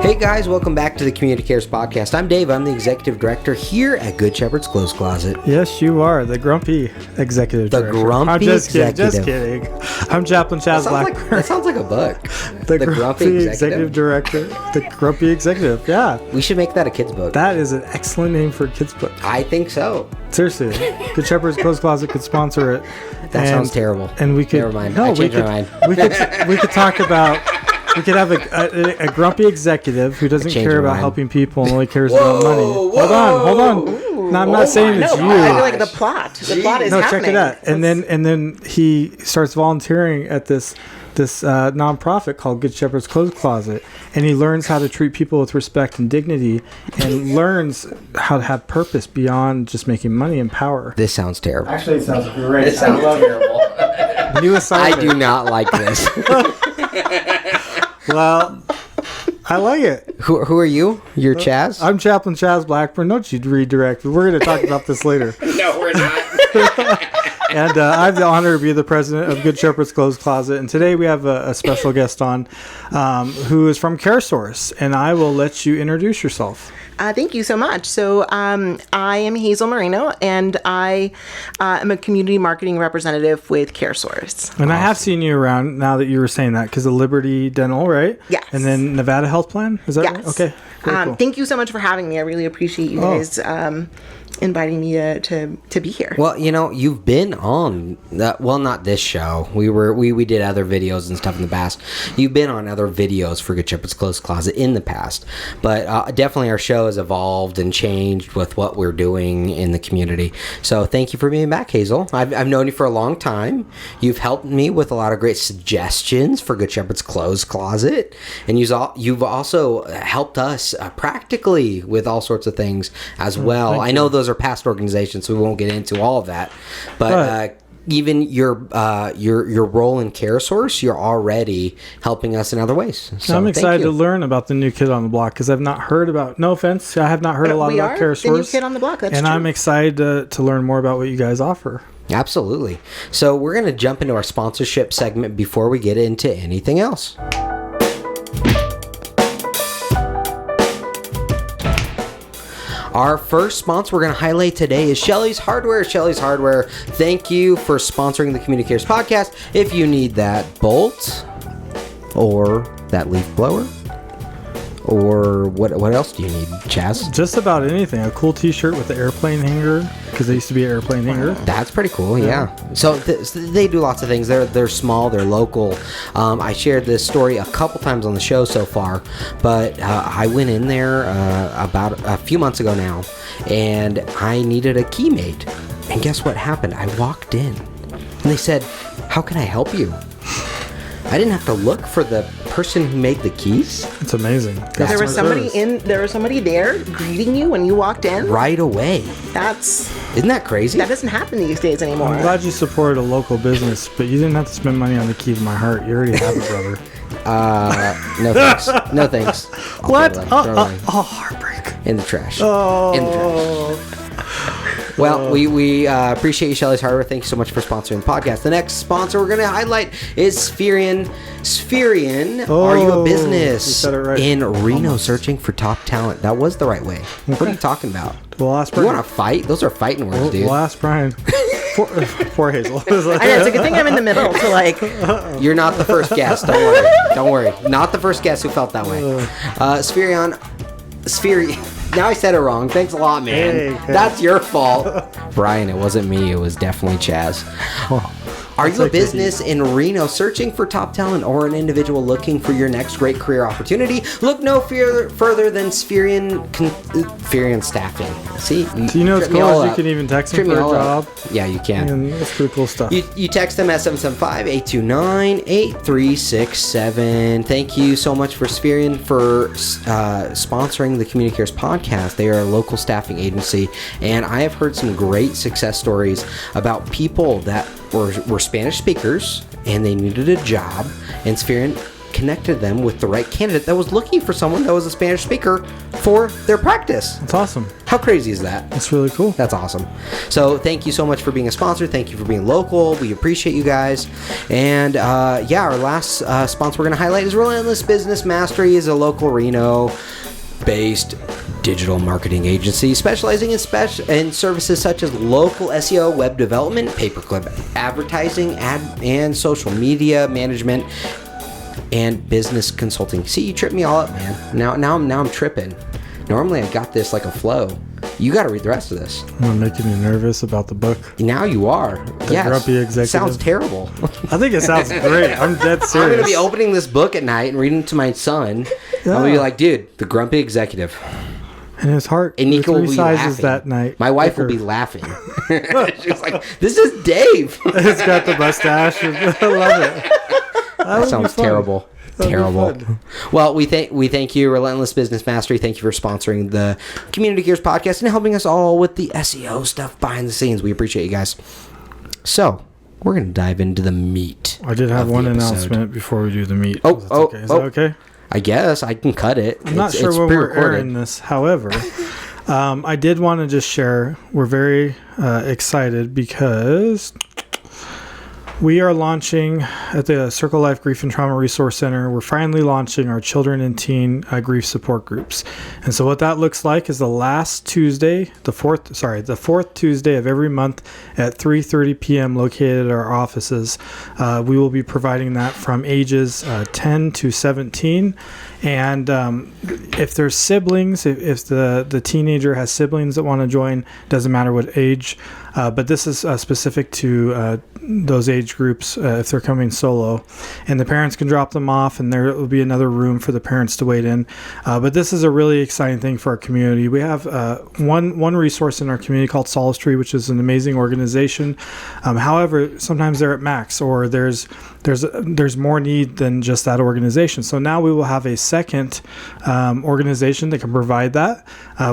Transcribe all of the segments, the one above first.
Hey guys, welcome back to the Community Cares Podcast. I'm Dave. I'm the Executive Director here at Good Shepherd's Clothes Closet. Yes, you are. The grumpy Executive Director. Grumpy I'm just Executive. Kidding. I'm Chaplain Chaz Blackburn. That sounds like a book. The Grumpy Executive Director. The Grumpy Executive, yeah. We should make that a kid's book. That is an excellent name for a kid's book. I think so. Seriously. Good Shepherd's Clothes Closet could sponsor it. That sounds terrible. And we could... Never mind. No, I changed my mind. We could talk about... We could have a grumpy executive who doesn't care about helping people and only cares about money. Hold on. Ooh, no, I'm not saying it's you. I feel like the plot is happening. Check it out. And then he starts volunteering at this nonprofit called Good Shepherd's Clothes Closet, and he learns how to treat people with respect and dignity, and learns how to have purpose beyond just making money and power. This sounds terrible. Actually, it sounds great. It sounds terrible. New assignment. I do not like this. Well, I like it. Who are you? You're Chaz? I'm Chaplain Chaz Blackburn. Don't you redirect. We're going to talk about this later. No, we're not. And I have the honor to be the president of Good Shepherd's Clothes Closet. And today we have a special guest on who is from CareSource. And I will let you introduce yourself. Thank you so much. So I am Hazel Marino, and I am a community marketing representative with CareSource. And I have seen you around now that you were saying that because of Liberty Dental, right? Yes. And then Nevada Health Plan? Is that right? Okay. Very cool. Thank you so much for having me. I really appreciate you guys inviting me to be here. Well, you've been on not this show. We did other videos and stuff in the past. You've been on other videos for Good Shepherd's Clothes Closet in the past, but definitely our show has evolved and changed with what we're doing in the community. So thank you for being back, Hazel. I've known you for a long time. You've helped me with a lot of great suggestions for Good Shepherd's Clothes Closet, and you've also helped us practically with all sorts of things as well. I know those are past organizations, so we won't get into all of that, but even your role in CareSource, you're already helping us in other ways. So I'm excited to learn about the new kid on the block because I've not heard about. No offense, I have not heard a lot about CareSource. The new kid on the block. That's and true. I'm excited to learn more about what you guys offer. Absolutely. So we're going to jump into our sponsorship segment before we get into anything else. Our first sponsor we're going to highlight today is Shelley's Hardware. Shelley's Hardware, thank you for sponsoring the Community Cares Podcast. If you need that bolt or that leaf blower, or what else do you need, Chaz? Just about anything. A cool t-shirt with the airplane hanger, because they used to be an airplane hanger. That's pretty cool, yeah. So they do lots of things. They're small, they're local. I shared this story a couple times on the show so far, but I went in there about a few months ago now, and I needed a key made. And guess what happened? I walked in, and they said, "How can I help you?" I didn't have to look for the person who made the keys. It's amazing. There was somebody there greeting you when you walked in right away. Isn't that crazy? That doesn't happen these days anymore. I'm glad you supported a local business, but you didn't have to spend money on the key to my heart. You already have it, brother. No thanks. No thanks. What? Heartbreak. In the trash. Oh. In the trash. Well, we appreciate you, Shelley's Hardware. Thank you so much for sponsoring the podcast. The next sponsor we're going to highlight is Spherion. Spherion, are you a business in Reno searching for top talent? That was the right way. Okay. What are you talking about? Well, ask Brian. You want to fight? Those are fighting words, dude. Well, ask Brian. Poor Hazel. I know, it's a good thing I'm in the middle to You're not the first guest. Don't worry. Not the first guest who felt that way. Spherion. Now I said it wrong. Thanks a lot, man. Hey. That's your fault. Brian, it wasn't me. It was definitely Chaz. Are you a business in Reno searching for top talent or an individual looking for your next great career opportunity? Look no further than Spherion Staffing. See? Do you know what's cool is you can even text them for a job? Yeah, you can. And that's pretty cool stuff. You text them at 775-829-8367. Thank you so much for Spherion for sponsoring the Community Cares Podcast. They are a local staffing agency, and I have heard some great success stories about people that were Spanish speakers and they needed a job, and Spherion connected them with the right candidate that was looking for someone that was a Spanish speaker for their practice. That's awesome. How crazy is that? That's really cool. That's awesome. So thank you so much for being a sponsor. Thank you for being local. We appreciate you guys. And our last sponsor we're going to highlight is Relentless Business Mastery. Is a local Reno-based digital marketing agency specializing in services such as local SEO, web development, pay-per-click advertising, ad and social media management, and business consulting. See, you tripped me all up, man. Now I'm tripping. Normally I got this like a flow. You got to read the rest of this. I'm making you nervous about the book. Now you are. The grumpy executive. Sounds terrible. I think it sounds great. I'm dead serious. I'm going to be opening this book at night and reading it to my son. Yeah. I'm going to be like, dude, the grumpy executive. And his heart. And Nico will be sizes laughing that night. My wife will be laughing. She's like, this is Dave. It's got the mustache. I love it. That sounds terrible. Terrible. Well, we thank you, Relentless Business Mastery. Thank you for sponsoring the Community Gears podcast and helping us all with the SEO stuff behind the scenes. We appreciate you guys. So we're gonna dive into the meat. I did have one announcement before we do the meat. Is that okay? I guess I can cut it. I'm not sure when we're airing this. However, I did want to just share. We're very excited because we are launching at the Circle Life Grief and Trauma Resource Center. We're finally launching our children and teen grief support groups. And so what that looks like is the last Tuesday, the fourth Tuesday of every month at 3:30 p.m. located at our offices. We will be providing that from ages 10 to 17. And if there's siblings, if the teenager has siblings that want to join, doesn't matter what age. But this is specific to those age groups if they're coming solo. And the parents can drop them off, and there will be another room for the parents to wait in. But this is a really exciting thing for our community. We have one resource in our community called Solace Tree, which is an amazing organization. However, sometimes they're at max, or there's more need than just that organization. So now we will have a second organization that can provide that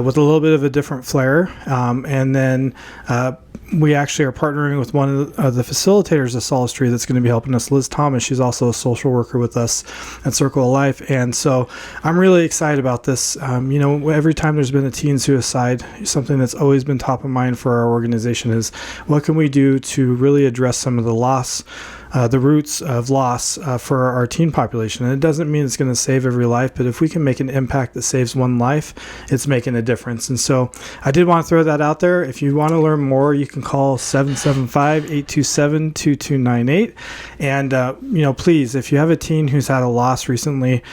with a little bit of a different flair. And then we actually are partnering with one of the facilitators of Solace Tree that's going to be helping us, Liz Thomas. She's also a social worker with us at Circle of Life. And so I'm really excited about this. Every time there's been a teen suicide, something that's always been top of mind for our organization is what can we do to really address some of the loss, the roots of loss for our teen population. And it doesn't mean it's going to save every life, but if we can make an impact that saves one life, it's making a difference. And so I did want to throw that out there. If you want to learn more, you can call 775-827-2298. And, please, if you have a teen who's had a loss recently,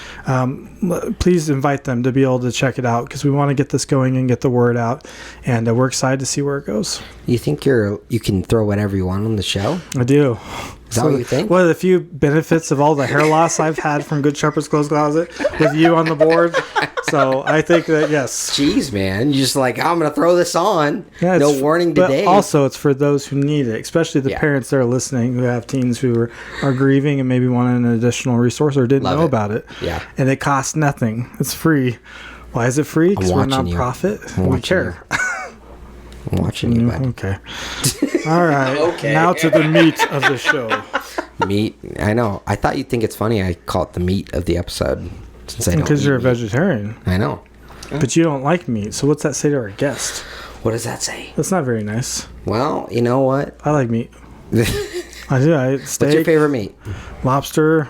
please invite them to be able to check it out, because we want to get this going and get the word out. And we're excited to see where it goes. You think you can throw whatever you want on the show? I do. Is that what you think? One of the few benefits of all the hair loss I've had from Good Shepherd's Clothes Closet with you on the board. So I think that, yes. Jeez, man. You're just like, I'm going to throw this on. Yeah, no warning today. But also, it's for those who need it, especially the parents that are listening who have teens who are grieving and maybe want an additional resource or didn't know about it. Yeah. And it costs nothing. It's free. Why is it free? Because we're a nonprofit. We care. I'm watching you, bud. Okay. All right. Okay. Now to the meat of the show. Meat. I know. I thought you'd think it's funny I call it the meat of the episode. Because you're a vegetarian. I know. But you don't like meat. So what's that say to our guest? What does that say? That's not very nice. Well, you know what? I like meat. I do. Steak, what's your favorite meat? Lobster.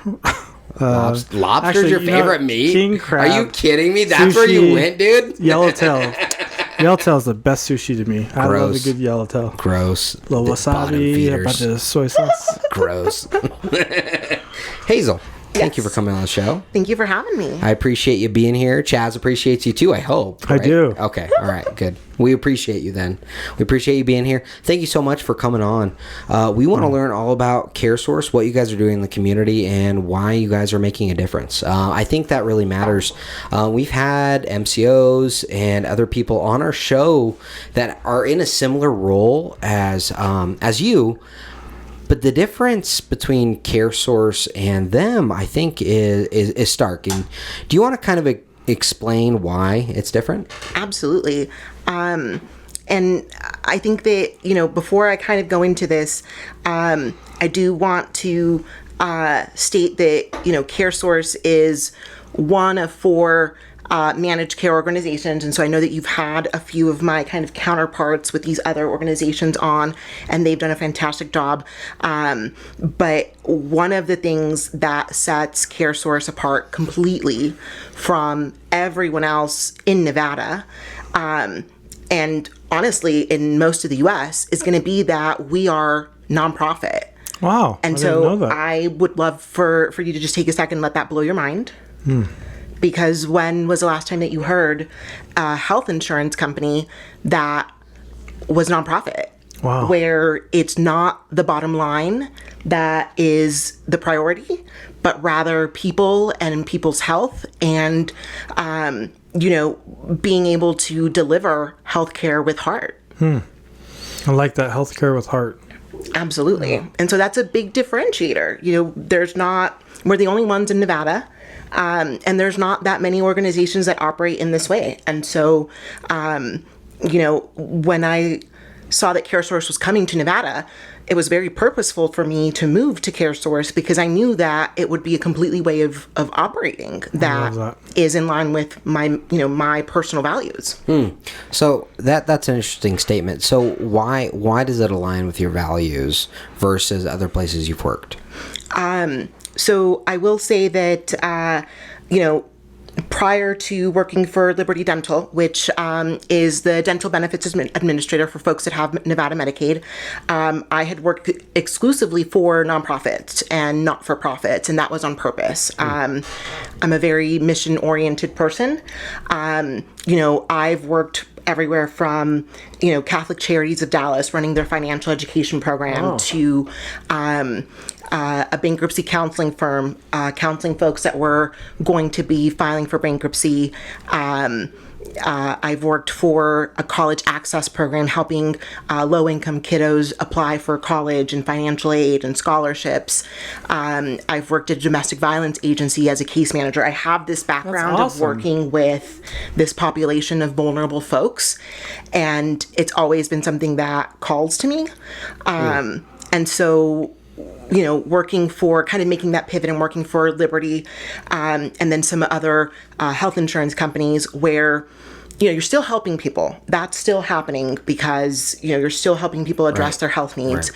Lobster's your favorite meat? King crab. Are you kidding me? That's where you went, dude? Yellowtail. Yellowtail is the best sushi to me. I love a good yellowtail. Gross. Little wasabi, a bunch of soy sauce. Gross. Hazel, thank you for coming on the show. Thank you for having me. I appreciate you being here. Chaz appreciates you too, I hope. Right? I do. Okay. All right. Good. We appreciate you then. We appreciate you being here. Thank you so much for coming on. We want to learn all about CareSource, what you guys are doing in the community, and why you guys are making a difference. I think that really matters. We've had MCOs and other people on our show that are in a similar role as you. But the difference between CareSource and them, I think, is stark. And do you want to kind of explain why it's different? Absolutely. And I think that, before I kind of go into this, I do want to state that, CareSource is one of 4 managed care organizations. And so I know that you've had a few of my kind of counterparts with these other organizations on, and they've done a fantastic job. But one of the things that sets CareSource apart completely from everyone else in Nevada, and honestly in most of the U.S., is going to be that we are nonprofit. Wow. And I didn't know that. I would love for you to just take a second and let that blow your mind. Because when was the last time that you heard a health insurance company that was nonprofit? Wow. Where it's not the bottom line that is the priority, but rather people and people's health and, being able to deliver healthcare with heart. I like that, healthcare with heart. Absolutely. Yeah. And so that's a big differentiator. We're the only ones in Nevada. And there's not that many organizations that operate in this way. And so, when I saw that CareSource was coming to Nevada, it was very purposeful for me to move to CareSource because I knew that it would be a completely way of operating that is in line with my personal values. So that's an interesting statement. So why does it align with your values versus other places you've worked? So I will say that, prior to working for Liberty Dental, which is the dental benefits administrator for folks that have Nevada Medicaid, I had worked exclusively for nonprofits and not-for-profits, and that was on purpose. I'm a very mission-oriented person. I've worked everywhere from, Catholic Charities of Dallas running their financial education program to a bankruptcy counseling firm, counseling folks that were going to be filing for bankruptcy. I've worked for a college access program helping low-income kiddos apply for college and financial aid and scholarships. I've worked at a domestic violence agency as a case manager. I have this background of working with this population of vulnerable folks, and it's always been something that calls to me. And so, working for kind of making that pivot and working for Liberty, and then some other health insurance companies where, you're still helping people. That's still happening because, you're still helping people address their health needs.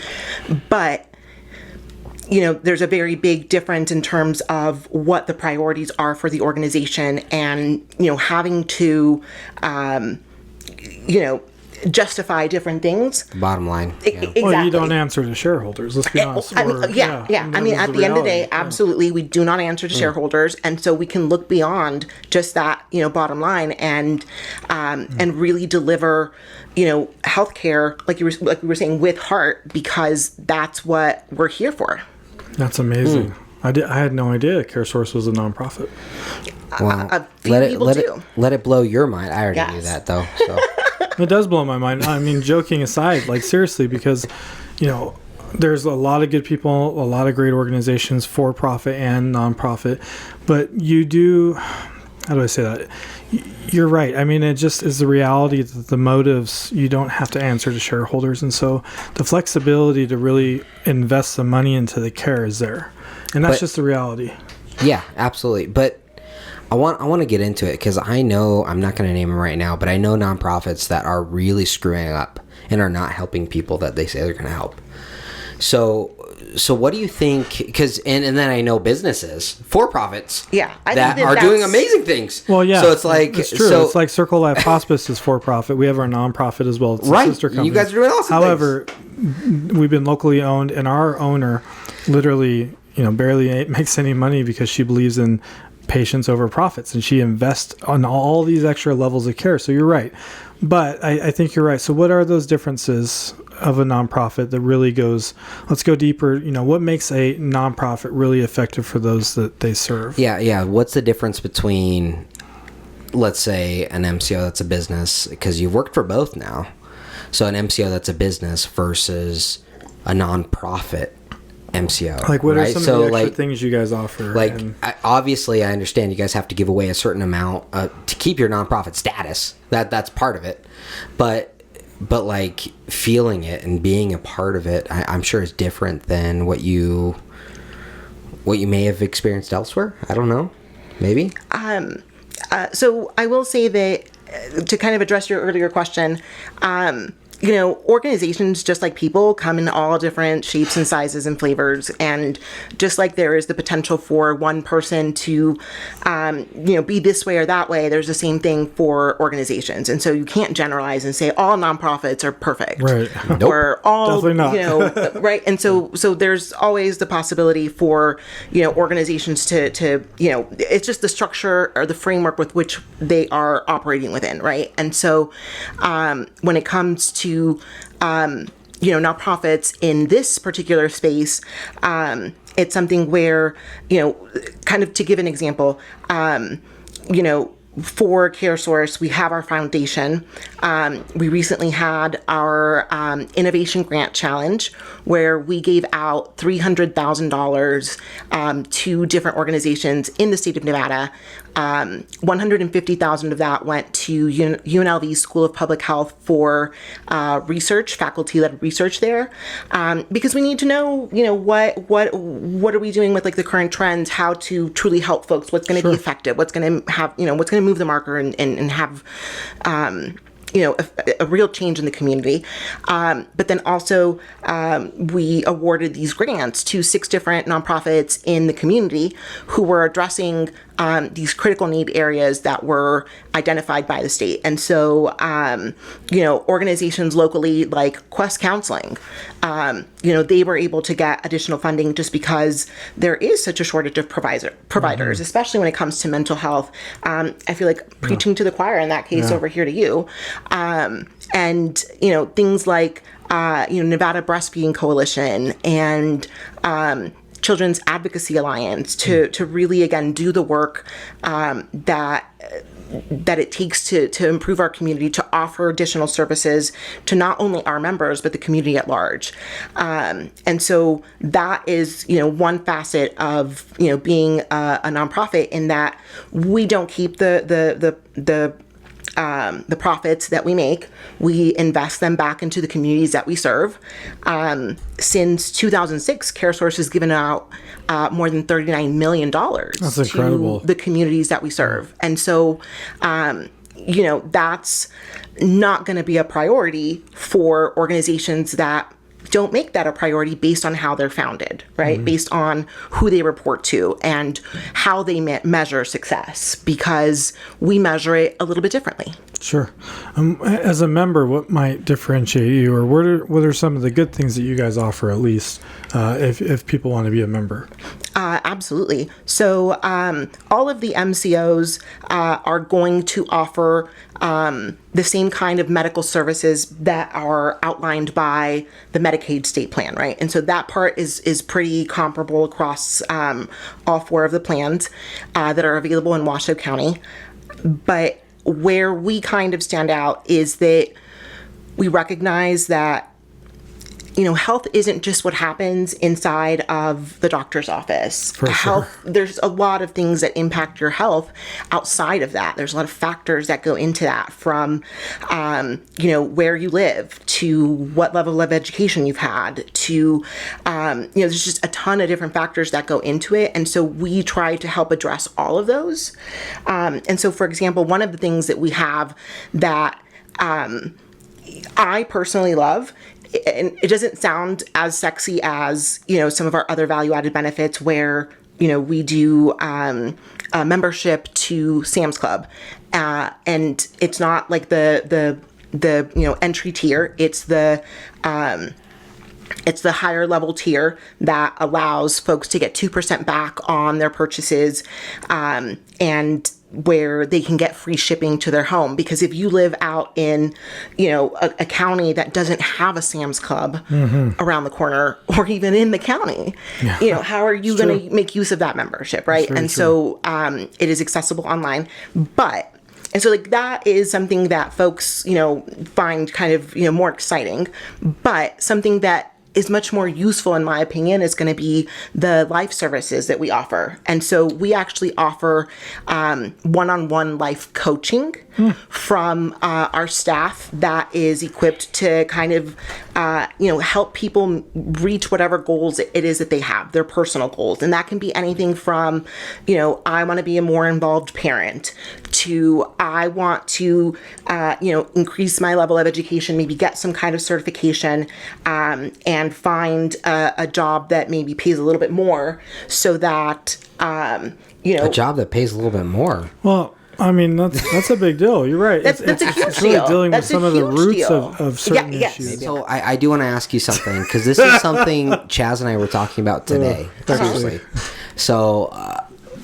But, there's a very big difference in terms of what the priorities are for the organization and, having to, justify different things. Bottom line. Exactly. Well, you don't answer to shareholders. Let's be honest. I mean, at the end of the day, absolutely, we do not answer to shareholders, and so we can look beyond just that, bottom line, and really deliver, healthcare, like we were saying, with heart, because that's what we're here for. That's amazing. I had no idea CareSource was a nonprofit. Well, let it blow your mind. I already knew that though. So. It does blow my mind. I mean, joking aside, like seriously, because, there's a lot of good people, a lot of great organizations, for profit and nonprofit, but you do, how do I say that? You're right. I mean, it just is the reality that the motives, you don't have to answer to shareholders. And so the flexibility to really invest some money into the care is there. And that's just the reality. Yeah, absolutely. But I want to get into it because I know, I'm not going to name them right now, but I know nonprofits that are really screwing up and are not helping people that they say they're going to help. So what do you think? Because and then I know businesses, for-profits, that are doing amazing things. Well, yeah. So it's like it's true. It's like Circle Life Hospice is for-profit. We have our nonprofit as well. It's a sister company. You guys are doing awesome. However, we've been locally owned, and our owner literally, barely makes any money because she believes in patients over profits, and she invests on all these extra levels of care. So you're right, but I think you're right. So what are those differences of a nonprofit that really goes, let's go deeper, what makes a nonprofit really effective for those that they serve? Yeah. What's the difference between, let's say, an MCO that's a business, because you've worked for both now, so an MCO that's a business versus a nonprofit MCO. Like, what are some of the extra things you guys offer? Obviously, I understand you guys have to give away a certain amount to keep your nonprofit status. That's part of it. But like feeling it and being a part of it, I'm sure is different than what you what you may have experienced elsewhere? I don't know. Maybe. So I will say that to kind of address your earlier question, organizations, just like people, come in all different shapes and sizes and flavors. And just like there is the potential for one person to, be this way or that way, there's the same thing for organizations. And so you can't generalize and say all nonprofits are perfect. Right. Nope. Or all, Definitely not. right. And so there's always the possibility for, organizations to, it's just the structure or the framework with which they are operating within. Right. And so when it comes to nonprofits in this particular space, it's something where, kind of to give an example, for CareSource, we have our foundation. We recently had our Innovation Grant Challenge, where we gave out $300,000 to different organizations in the state of Nevada. $150,000 of that went to UNLV School of Public Health for research, faculty-led research there, because we need to know, what are we doing with like the current trends, how to truly help folks, what's going to be effective, what's going to have, what's going to move the marker and have a real change in the community. But then also we awarded these grants to 6 different nonprofits in the community who were addressing these critical need areas that were identified by the state. And so, organizations locally like Quest Counseling, they were able to get additional funding just because there is such a shortage of providers, especially when it comes to mental health. I feel like preaching to the choir in that case over here to you. And, things like, Nevada Breastfeeding Coalition and Children's Advocacy Alliance to really, again, do the work that it takes to improve our community, to offer additional services to not only our members, but the community at large. And so that is, one facet of, being a nonprofit, in that we don't keep the profits that we make. We invest them back into the communities that we serve. Since 2006, CareSource has given out more than $39 million That's incredible. to the communities that we serve. And so, that's not going to be a priority for organizations that don't make that a priority based on how they're founded, right? Based on who they report to and how they measure success, because we measure it a little bit differently. Sure. As a member, what might differentiate you, or what are some of the good things that you guys offer, at least, if people want to be a member? Absolutely. So all of the MCOs are going to offer the same kind of medical services that are outlined by the Medicaid state plan, right? And so that part is pretty comparable across all 4 of the plans that are available in Washoe County. But where we kind of stand out is that we recognize that health isn't just what happens inside of the doctor's office. For health, sure. There's a lot of things that impact your health outside of that. There's a lot of factors that go into that, from, where you live, to what level of education you've had, to, there's just a ton of different factors that go into it. And so we try to help address all of those. And so, for example, one of the things that we have that I personally love, and it doesn't sound as sexy as, some of our other value-added benefits, where, we do a membership to Sam's Club. And it's not like the entry tier. It's the higher level tier that allows folks to get 2% back on their purchases, and where they can get free shipping to their home. Because if you live out in, a county that doesn't have a Sam's Club around the corner, or even in the county, how are you going to make use of that membership, right? And so it is accessible online. And so that is something that folks, find kind of, more exciting. But something that is much more useful, in my opinion, is going to be the life services that we offer. And so we actually offer one-on-one life coaching from our staff that is equipped to kind of, help people reach whatever goals it is that they have, their personal goals. And that can be anything from, I want to be a more involved parent, to I want to, increase my level of education, maybe get some kind of certification, and find a job that maybe pays a little bit more, so that, A job that pays a little bit more. Well, I mean, that's a big deal. You're right. That's a huge it's really deal. dealing That's with some a of the huge roots deal. of certain Yes. issues. So I do want to ask you something, because this is something Chaz and I were talking about today. Seriously. So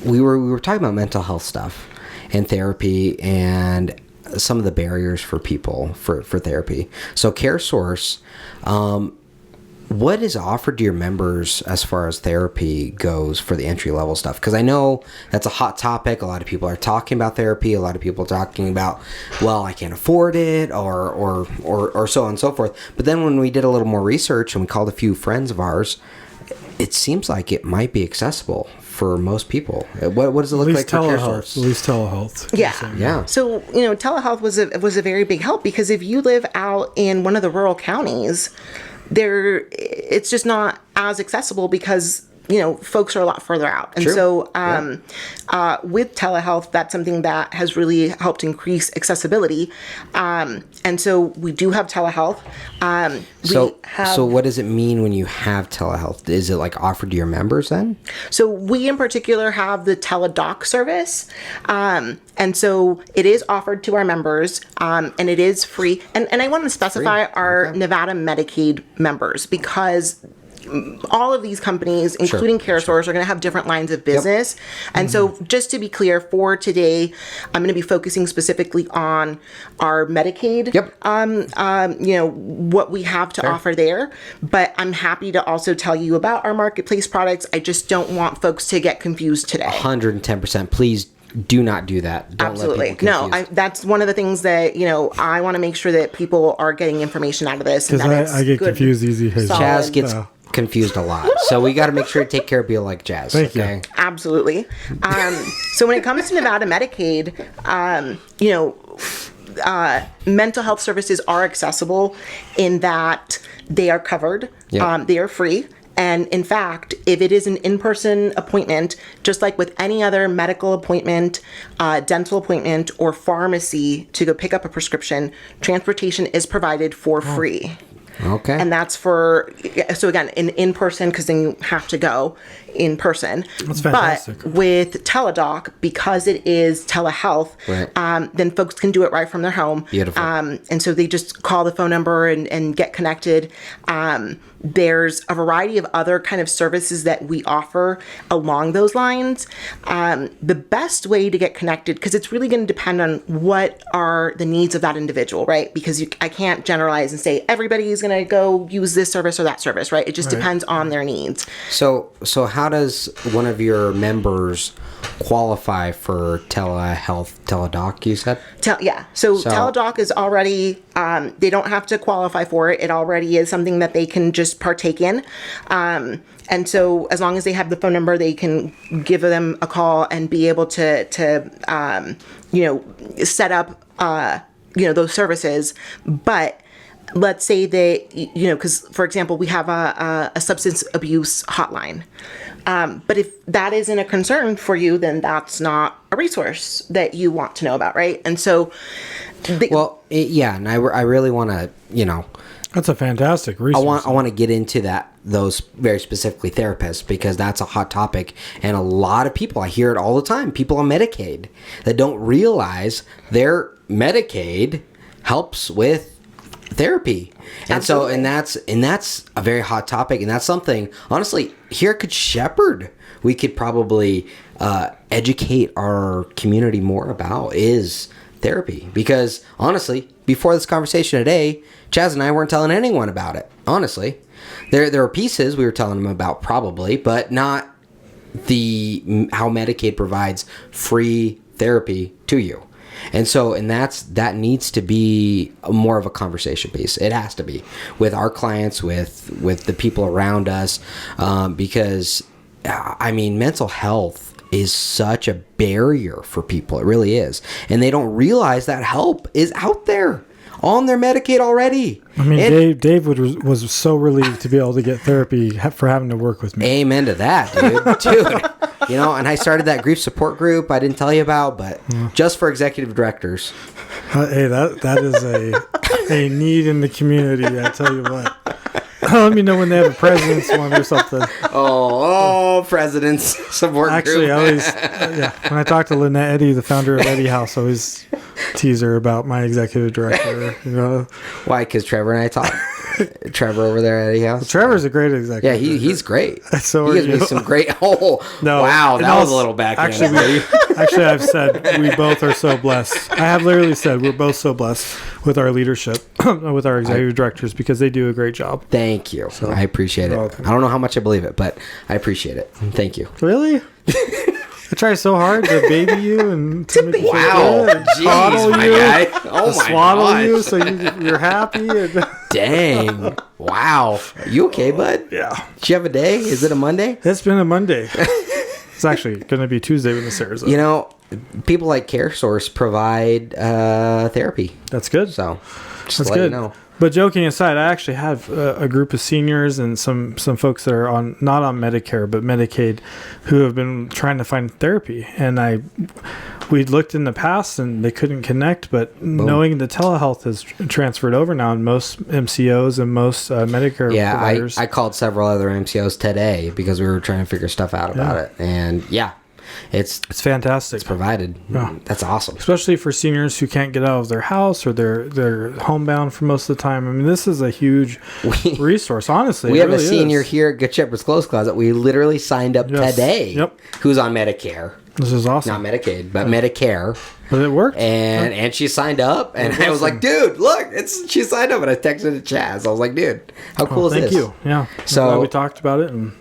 we were talking about mental health stuff and therapy and some of the barriers for people for therapy. So CareSource, what is offered to your members as far as therapy goes for the entry level stuff? Because I know that's a hot topic. A lot of people are talking about therapy. A lot of people are talking about, well, I can't afford it, or so on and so forth. But then when we did a little more research and we called a few friends of ours, it seems like it might be accessible for most people. What does it look like for CareSource? At least telehealth. Yeah. So, telehealth was a very big help, because if you live out in one of the rural counties, it's just not as accessible, because folks are a lot further out. And so with telehealth, that's something that has really helped increase accessibility. And so we do have telehealth. So what does it mean when you have telehealth? Is it like offered to your members then? So we in particular have the teledoc service. And so it is offered to our members, and it is free. And I want to specify our Nevada Medicaid members, because all of these companies, including CareSource, are going to have different lines of business. And so just to be clear, for today, I'm going to be focusing specifically on our Medicaid, what we have to offer there. But I'm happy to also tell you about our marketplace products. I just don't want folks to get confused today. 110%. Please do not do that. Don't Absolutely. let people confuse. That's one of the things that, I want to make sure that people are getting information out of this. Because I get confused easy. Chaz gets confused a lot, so we got to make sure to take care of people like Chaz. Thank you. Absolutely. So when it comes to Nevada Medicaid, mental health services are accessible in that they are covered. They are free. And in fact, if it is an in-person appointment, just like with any other medical appointment, dental appointment, or pharmacy to go pick up a prescription, transportation is provided for free. Okay. And that's so again, in person, because then you have to go in person. That's fantastic. But with teledoc, because it is telehealth, then folks can do it right from their home. Beautiful. And so they just call the phone number and get connected. There's a variety of other kind of services that we offer along those lines. The best way to get connected, because it's really going to depend on what are the needs of that individual, right? Because I can't generalize and say everybody's going to go use this service or that service, right? It just depends on their needs. So how does one of your members qualify for teledoc, you said? So teledoc is already, they don't have to qualify for it. It already is something that they can just partake in. And so as long as they have the phone number, they can give them a call and be able to set up, those services. But let's say that, because, for example, we have a substance abuse hotline. But if that isn't a concern for you, then that's not a resource that you want to know about, right? And so... and I really want to, That's a fantastic resource. I want to get into those very specifically therapists, because that's a hot topic, and a lot of people, I hear it all the time, people on Medicaid that don't realize their Medicaid helps with therapy. And Absolutely. and that's a very hot topic, and that's something, honestly, here at Good Shepherd, we could probably educate our community more about is therapy. Because honestly, before this conversation today, Chaz and I weren't telling anyone about it. Honestly, there are pieces we were telling them about, probably, but not how Medicaid provides free therapy to you. And that needs to be more of a conversation piece. It has to be with our clients, with the people around us, because mental health is such a barrier for people. It really is. And they don't realize that help is out there on their Medicaid already. I mean, Dave was so relieved to be able to get therapy for having to work with me. Amen to that, dude. Dude. You know, and I started that grief support group I didn't tell you about, but just for executive directors. Hey, that is a need in the community, I tell you what. Let me know when they have a president's one or something. Oh, president's support group. Actually, I always, when I talk to Lynette Eddy, the founder of Eddy House, I always tease her about my executive director. You know, why? Because Trevor and I talk. Trevor over there at Eddie House. Trevor's a great executive. Yeah, he's great. So he gives me some great. Oh, no, wow, that was a little backhand. Actually, I've said we both are so blessed. I have literally said we're both so blessed with our leadership, with our executive directors, because they do a great job. Thank you. So, I appreciate it. I don't know how much I believe it, but I appreciate it. Thank you. Really? I try so hard to baby you and to make you feel good, and jeez, coddle my you, guy. Oh and my swaddle gosh. you so you're happy. And Dang. Wow. You okay, bud? Yeah. Did you have a day? Is it a Monday? It's been a Monday. It's actually going to be Tuesday when this airs. You know, people like CareSource provide therapy. That's good. So, just That's let good. you know. But joking aside, I actually have a group of seniors and some folks that are not on Medicare but Medicaid who have been trying to find therapy. And we'd looked in the past and they couldn't connect, but knowing the telehealth has transferred over now in most MCOs and most Medicare providers. I called several other MCOs today because we were trying to figure stuff out about it. And it's fantastic. It's provided. Yeah. That's awesome. Especially for seniors who can't get out of their house or they're homebound for most of the time. I mean, this is a huge resource, honestly. We have really a senior here at Good Shepherd's Clothes Closet. We literally signed up today. Yep. Who's on Medicare. This is awesome. Not Medicaid, but Medicare. But it worked. And she signed up. And I was like, dude, look, she signed up. And I texted it to Chaz. I was like, dude, how cool is this? Thank you. Yeah. So we talked about it and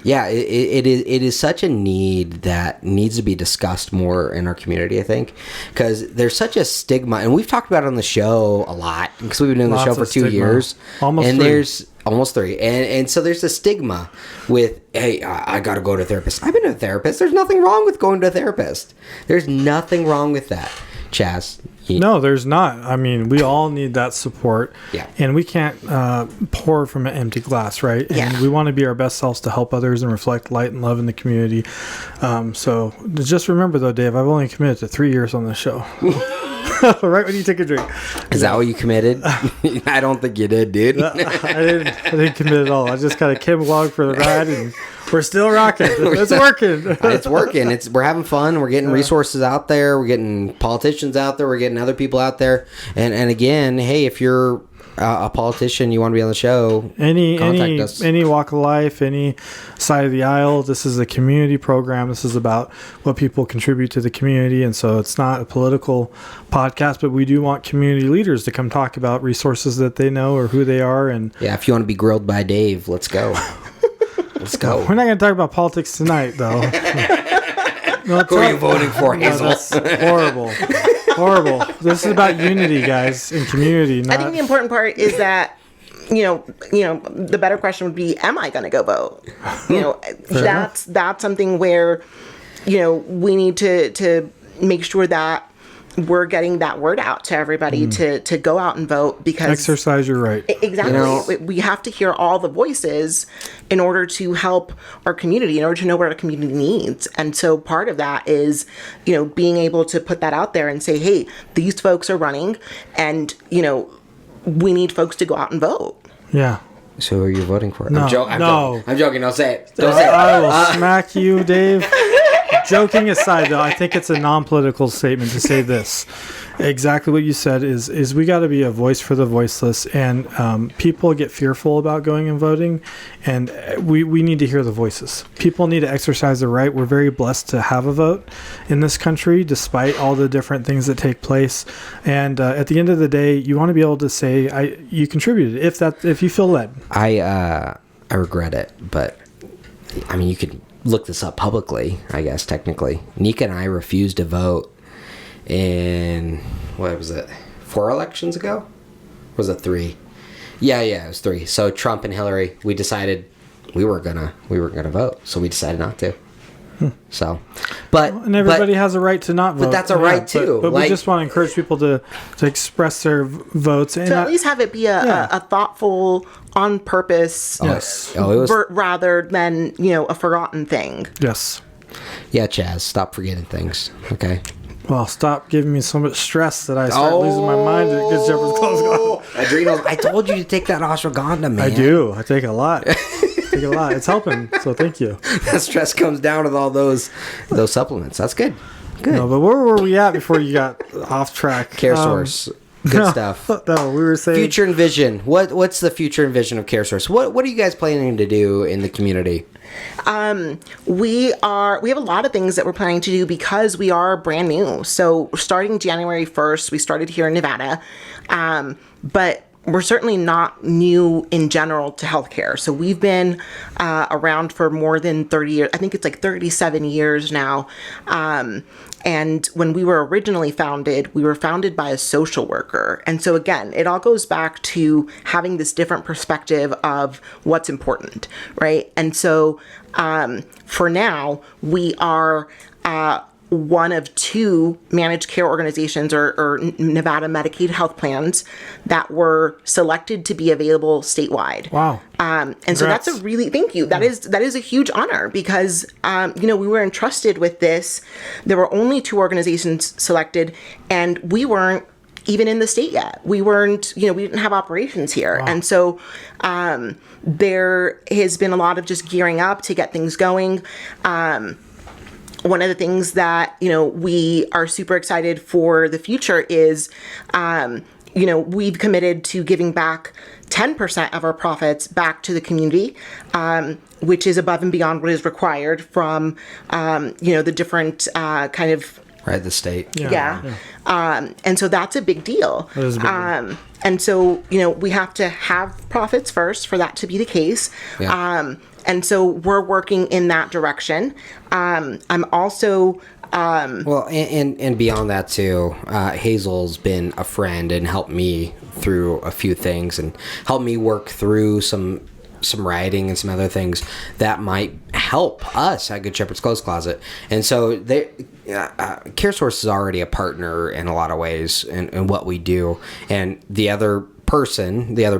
yeah, it is such a need that needs to be discussed more in our community, I think, because there's such a stigma, and we've talked about it on the show a lot because we've been doing the show for 2 years, there's almost 3, and so there's a stigma with, hey, I got to go to a therapist. I've been to a therapist. There's nothing wrong with going to a therapist. There's nothing wrong with that, Chaz. No, there's not. I mean, we all need that support. Yeah. And we can't pour from an empty glass, right? Yeah. And we want to be our best selves to help others and reflect light and love in the community. So just remember, though, Dave, I've only committed to 3 years on this show. Right when you take a drink. Is that what you committed? I don't think you did, dude. I didn't commit at all. I just kind of came along for the ride, and we're still rocking. It's working. It's working. We're having fun. We're getting resources out there. We're getting politicians out there. We're getting other people out there. And again, hey, if you're a politician, you want to be on the show, contact us. Any walk of life, any side of the aisle. This is a community program. This is about what people contribute to the community, and so it's not a political podcast, but we do want community leaders to come talk about resources that they know or who they are. And yeah, if you want to be grilled by Dave, let's go. Let's go. We're not going to talk about politics tonight, though. Who are you voting for, Hazel? That's horrible. This is about unity, guys, and community. I think the important part is that, the better question would be, am I going to go vote? That's something where, we need to make sure that we're getting that word out to everybody to go out and vote, because exercise your right. Exactly. We have to hear all the voices in order to help our community, in order to know what our community needs. And so part of that is, being able to put that out there and say, hey, these folks are running, and, we need folks to go out and vote. Yeah. So who are you voting for? No. I'm joking. Don't say it. Don't say it. I will smack you, Dave. Joking aside, though, I think it's a non-political statement to say this. Exactly what you said is we got to be a voice for the voiceless, and people get fearful about going and voting, and we need to hear the voices. People need to exercise their right. We're very blessed to have a vote in this country, despite all the different things that take place. And at the end of the day, you want to be able to say you contributed if you feel led. I regret it, but I mean, you could look this up publicly, I guess, technically. Nika and I refused to vote in, what was it, 4 elections ago? Or was it 3? Yeah, it was 3. So Trump and Hillary, we decided we were gonna vote, so we decided not to. So, but And everybody has a right to not vote. But that's a right too. But we just want to encourage people to express their votes. And To at least have it be a thoughtful, on purpose, yes. it was rather than a forgotten thing. Yes. Yeah, Chaz, stop forgetting things. Okay. Well, stop giving me so much stress that I start losing my mind at Good Shepherd's Close. Adrenals. I told you to take that ashwagandha, man. I do. I take a lot. It's helping. So thank you. That stress comes down with all those supplements. That's good. Good. No, but where were we at before you got off track? CareSource. Good stuff. No, we were saying Future and vision. What's the future and vision of CareSource? What are you guys planning to do in the community? We have a lot of things that we're planning to do because we are brand new. So starting January 1st, we started here in Nevada, but we're certainly not new in general to healthcare. So we've been around for more than 30 years. I think it's like 37 years now. And when we were originally founded, we were founded by a social worker. And so again, it all goes back to having this different perspective of what's important, right? And so for now, we are one of two managed care organizations or Nevada Medicaid health plans that were selected to be available statewide. Wow. And so that's thank you. That is a huge honor because, we were entrusted with this. There were only two organizations selected and we weren't even in the state yet. We weren't, we didn't have operations here. Wow. And so there has been a lot of just gearing up to get things going. One of the things that, we are super excited for the future is, we've committed to giving back 10% of our profits back to the community, which is above and beyond what is required from, the different kind of... Right, the state. Yeah. And so that's a big deal. That is a big deal. And so, we have to have profits first for that to be the case. Yeah. And so we're working in that direction. I'm also... well, and beyond that too, Hazel's been a friend and helped me through a few things and helped me work through some writing and some other things that might help us at Good Shepherd's Clothes Closet. And so CareSource is already a partner in a lot of ways in what we do. And the other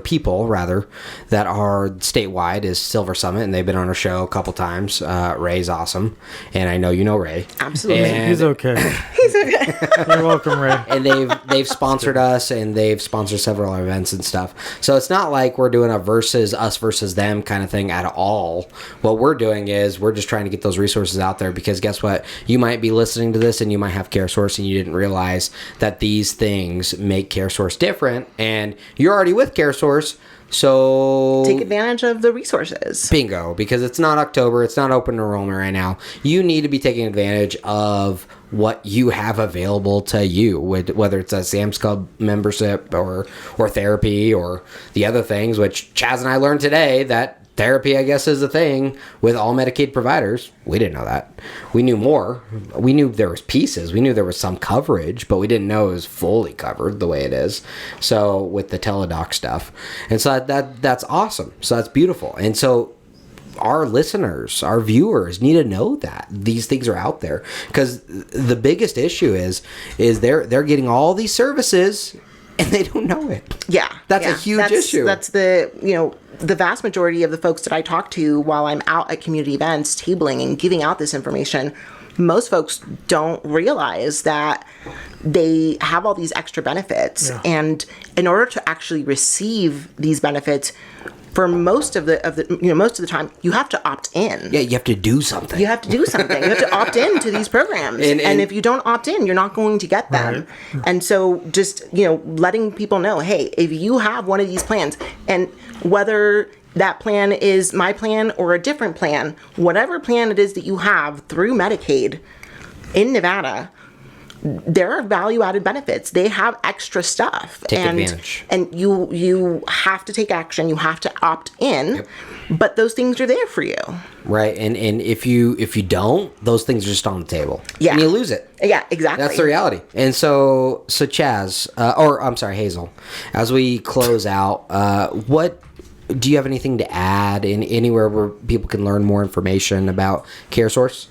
people that are statewide is Silver Summit, and they've been on our show a couple times. Ray's awesome, and I know you know Ray. Absolutely. And he's okay. He's okay. You're welcome, Ray. And they've sponsored us, and they've sponsored several events and stuff. So it's not like we're doing a us versus them kind of thing at all. What we're doing is we're just trying to get those resources out there, because guess what? You might be listening to this and you might have CareSource and you didn't realize that these things make CareSource different, and you're already with CareSource, so take advantage of the resources. Bingo, because it's not October, it's not open enrollment right now. You need to be taking advantage of what you have available to you, whether it's a Sam's Club membership or therapy or the other things, which Chaz and I learned today that therapy, I guess, is a thing with all Medicaid providers. We didn't know that. We knew more. We knew there was pieces. We knew there was some coverage, but we didn't know it was fully covered the way it is. So with the teledoc stuff. And so that's awesome. So that's beautiful. And so our listeners, our viewers need to know that these things are out there, because the biggest issue is they're getting all these services and they don't know it. Yeah. That's a huge issue. That's the vast majority of the folks that I talk to while I'm out at community events, tabling and giving out this information. Most folks don't realize that they have all these extra benefits. Yeah. And in order to actually receive these benefits, for most of the time, you have to opt in. Yeah, you have to do something. You have to to opt in to these programs. And if you don't opt in, you're not going to get them. Right. And so just, letting people know, hey, if you have one of these plans, and whether that plan is my plan or a different plan, whatever plan it is that you have through Medicaid in Nevada, there are value-added benefits. They have extra stuff. Take advantage. And you have to take action. You have to opt in. Yep. But those things are there for you. Right. And if you don't, those things are just on the table. Yeah. And you lose it. Yeah, exactly. That's the reality. And so Chaz, or I'm sorry, Hazel, as we close out, what do you have anything to add in anywhere where people can learn more information about CareSource?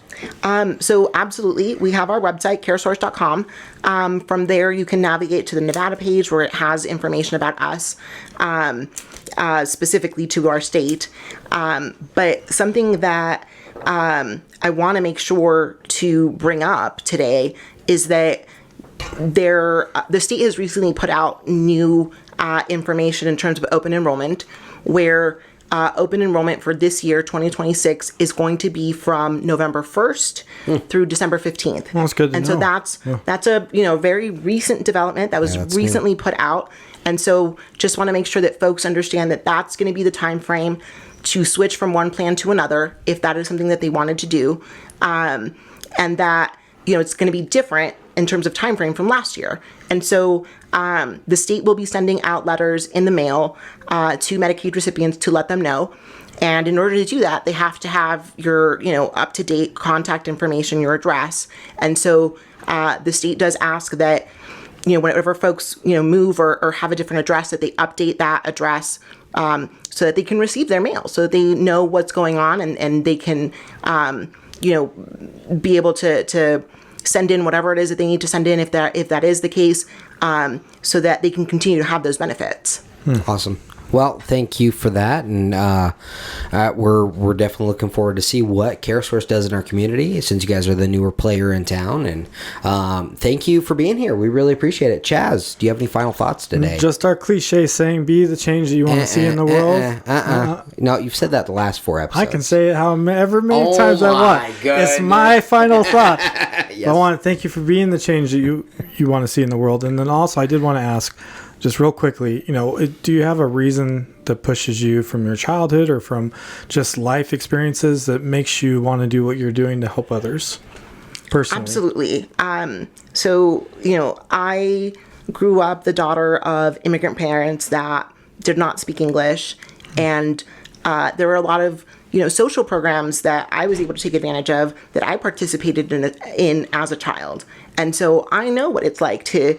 So absolutely, we have our website, caresource.com. From there, you can navigate to the Nevada page where it has information about us, specifically to our state. But something that I want to make sure to bring up today is that the state has recently put out new information in terms of open enrollment, where open enrollment for this year, 2026, is going to be from November 1st through December 15th. That's good to know. So that's a very recent development that was recently put out. And so just want to make sure that folks understand that that's going to be the time frame to switch from one plan to another, if that is something that they wanted to do, and that it's going to be different in terms of time frame from last year. And so the state will be sending out letters in the mail to Medicaid recipients to let them know. And in order to do that, they have to have your up-to-date contact information, your address. And so the state does ask that whenever folks move or have a different address, that they update that address so that they can receive their mail, so that they know what's going on, and they can be able to send in whatever it is that they need to send in if that is the case, so that they can continue to have those benefits. Awesome. Well, thank you for that, and we're definitely looking forward to see what CareSource does in our community, since you guys are the newer player in town. And thank you for being here. We really appreciate it. Chaz, do you have any final thoughts today? Just our cliche saying, "Be the change that you want to see in the world." No, you've said that the last 4 episodes. I can say it however many times I want. Goodness. It's my final thought. Yes. I want to thank you for being the change that you want to see in the world. And then also, I did want to ask, just real quickly, do you have a reason that pushes you from your childhood or from just life experiences that makes you want to do what you're doing to help others personally? Absolutely. So, I grew up the daughter of immigrant parents that did not speak English. And there were a lot of, social programs that I was able to take advantage of that I participated in as a child. And so I know what it's like to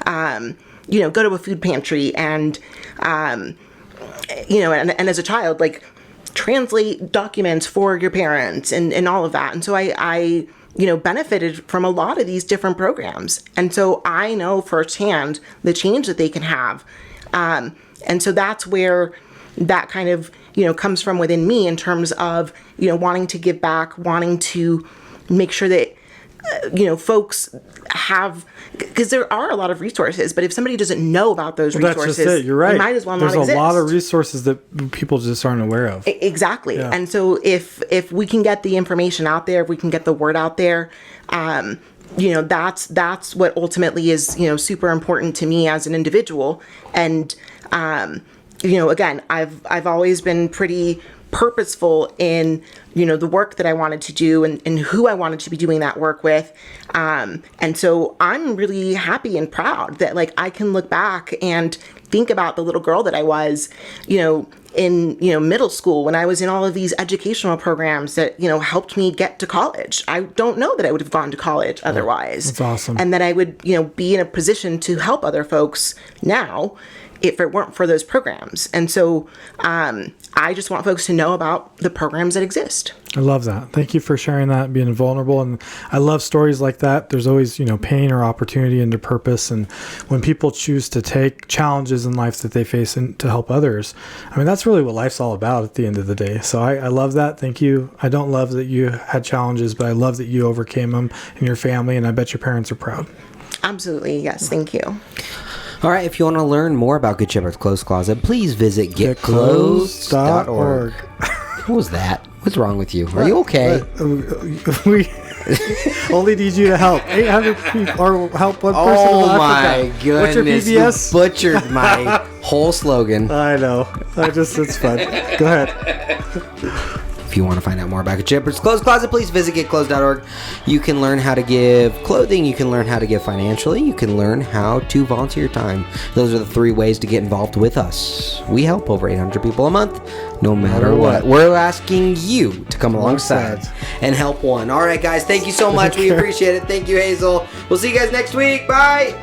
go to a food pantry and as a child, like, translate documents for your parents and all of that. And so I benefited from a lot of these different programs. And so I know firsthand the change that they can have. And so that's where that kind of, comes from within me in terms of, wanting to give back, wanting to make sure that folks have, because there are a lot of resources, but if somebody doesn't know about those resources, that's just it. You're right. They might as well There's not exist. There's a lot of resources that people just aren't aware of. Exactly. Yeah. And so if we can get the information out there, if we can get the word out there, that's what ultimately is, super important to me as an individual. And, again, I've always been pretty purposeful in the work that I wanted to do and who I wanted to be doing that work with, and so I'm really happy and proud that, like, I can look back and think about the little girl that I was in middle school, when I was in all of these educational programs that helped me get to college. I don't know that I would have gone to college otherwise. That's awesome. And that I would be in a position to help other folks now if it weren't for those programs. And so I just want folks to know about the programs that exist. I love that. Thank you for sharing that, being vulnerable. And I love stories like that. There's always, pain or opportunity into purpose. And when people choose to take challenges in life that they face and to help others, I mean, that's really what life's all about at the end of the day. So I love that. Thank you. I don't love that you had challenges, but I love that you overcame them in your family. And I bet your parents are proud. Absolutely. Yes. Thank you. All right, if you want to learn more about Good Shepherd's Clothes Closet, please visit getclothes.org. What was that? What's wrong with you? Are you okay? We only need you to help 800 people, or help one person. Oh my goodness! What's your PBS? You butchered my whole slogan. I know. It's fun. Go ahead. If you want to find out more about Good Shepherd's Clothes Closet, please visit getclothes.org. You can learn how to give clothing. You can learn how to give financially. You can learn how to volunteer time. Those are the 3 ways to get involved with us. We help over 800 people a month, no matter what. We're asking you to come alongside and help one. All right, guys. Thank you so much. We appreciate it. Thank you, Hazel. We'll see you guys next week. Bye.